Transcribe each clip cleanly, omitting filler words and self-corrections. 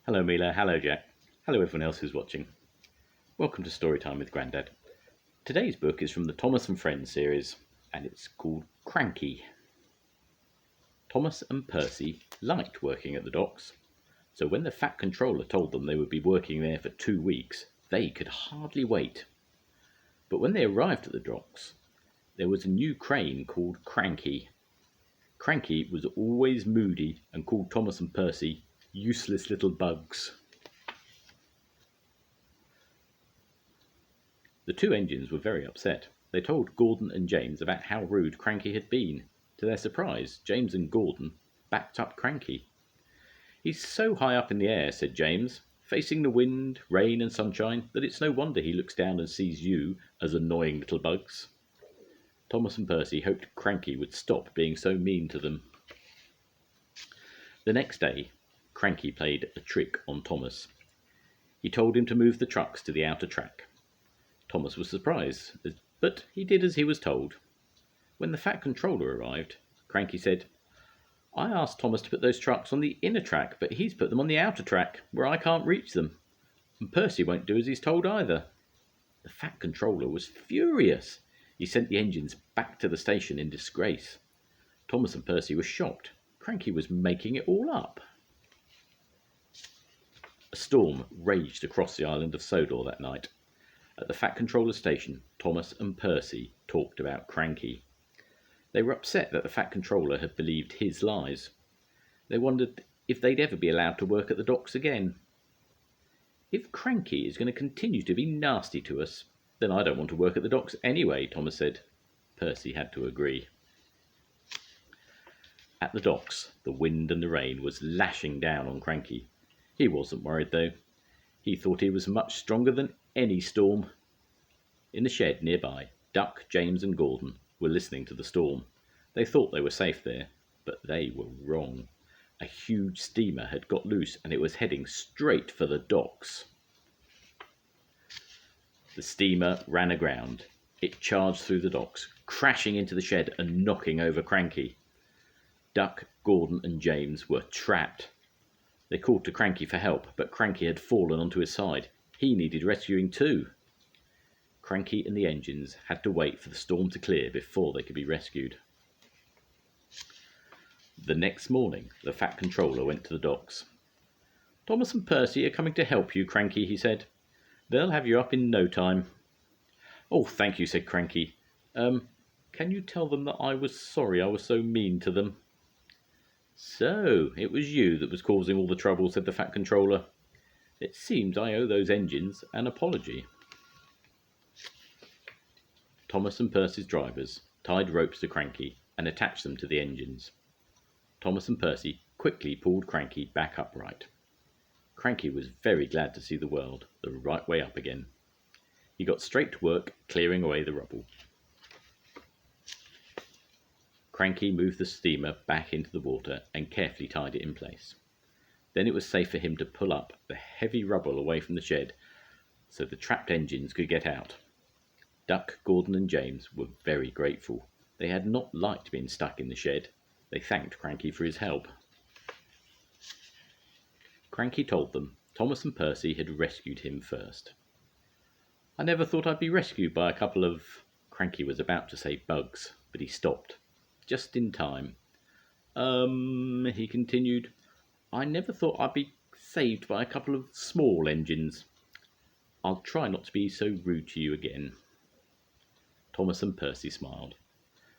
Hello Mila, hello Jack, hello everyone else who's watching. Welcome to Storytime with Grandad. Today's book is from the Thomas and Friends series and it's called Cranky. Thomas and Percy liked working at the docks, so when the Fat Controller told them they would be working there for 2 weeks, they could hardly wait. But when they arrived at the docks, there was a new crane called Cranky. Cranky was always moody and called Thomas and Percy useless little bugs. The two engines were very upset. They told Gordon and James about how rude Cranky had been. To their surprise, James and Gordon backed up Cranky. "He's so high up in the air," said James, "facing the wind, rain and sunshine, that it's no wonder he looks down and sees you as annoying little bugs." Thomas and Percy hoped Cranky would stop being so mean to them. The next day, Cranky played a trick on Thomas. He told him to move the trucks to the outer track. Thomas was surprised, but he did as he was told. When the Fat Controller arrived, Cranky said, "I asked Thomas to put those trucks on the inner track, but he's put them on the outer track, where I can't reach them. And Percy won't do as he's told either." The Fat Controller was furious. He sent the engines back to the station in disgrace. Thomas and Percy were shocked. Cranky was making it all up. A storm raged across the island of Sodor that night. At the Fat Controller station, Thomas and Percy talked about Cranky. They were upset that the Fat Controller had believed his lies. They wondered if they'd ever be allowed to work at the docks again. "If Cranky is going to continue to be nasty to us, then I don't want to work at the docks anyway," Thomas said. Percy had to agree. At the docks, the wind and the rain was lashing down on Cranky. He wasn't worried though. He thought he was much stronger than any storm. In the shed nearby, Duck, James and Gordon were listening to the storm. They thought they were safe there, but they were wrong. A huge steamer had got loose and it was heading straight for the docks. The steamer ran aground. It charged through the docks, crashing into the shed and knocking over Cranky. Duck, Gordon and James were trapped. They called to Cranky for help, but Cranky had fallen onto his side. He needed rescuing too. Cranky and the engines had to wait for the storm to clear before they could be rescued. The next morning, the Fat Controller went to the docks. "Thomas and Percy are coming to help you, Cranky," he said. "They'll have you up in no time." "Oh, thank you," said Cranky. Can you tell them that I was sorry I was so mean to them?" "So, it was you that was causing all the trouble," said the Fat Controller. "It seems I owe those engines an apology." Thomas and Percy's drivers tied ropes to Cranky and attached them to the engines. Thomas and Percy quickly pulled Cranky back upright. Cranky was very glad to see the world the right way up again. He got straight to work clearing away the rubble. Cranky moved the steamer back into the water and carefully tied it in place. Then it was safe for him to pull up the heavy rubble away from the shed so the trapped engines could get out. Duck, Gordon and James were very grateful. They had not liked being stuck in the shed. They thanked Cranky for his help. Cranky told them Thomas and Percy had rescued him first. "I never thought I'd be rescued by a couple of—" Cranky was about to say bugs, but he stopped. Just in time. He continued, "I never thought I'd be saved by a couple of small engines. I'll try not to be so rude to you again." Thomas and Percy smiled.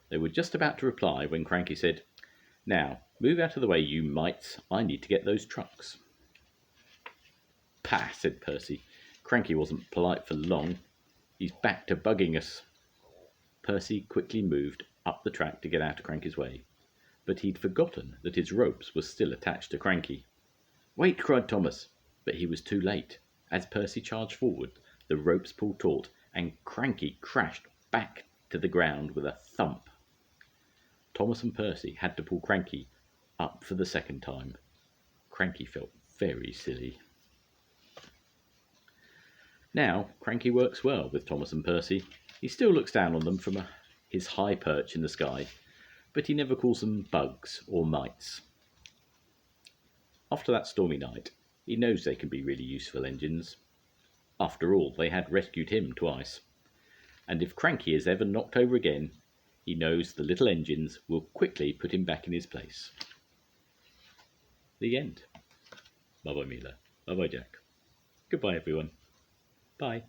They were just about to reply when Cranky said, "Now, move out of the way, you mites. I need to get those trucks." "Pah," said Percy. "Cranky wasn't polite for long. He's back to bugging us." Percy quickly moved up the track to get out of Cranky's way, but he'd forgotten that his ropes were still attached to Cranky. "Wait!" cried Thomas, but he was too late. As Percy charged forward, the ropes pulled taut, and Cranky crashed back to the ground with a thump. Thomas and Percy had to pull Cranky up for the second time. Cranky felt very silly. Now Cranky works well with Thomas and Percy. He still looks down on them from his high perch in the sky, but he never calls them bugs or mites. After that stormy night, He knows they can be really useful engines. After all, they had rescued him twice. And if Cranky is ever knocked over again, he knows the little engines will quickly put him back in his place. The end. Bye-bye, Mila. Bye-bye, Jack. Goodbye, everyone. Bye.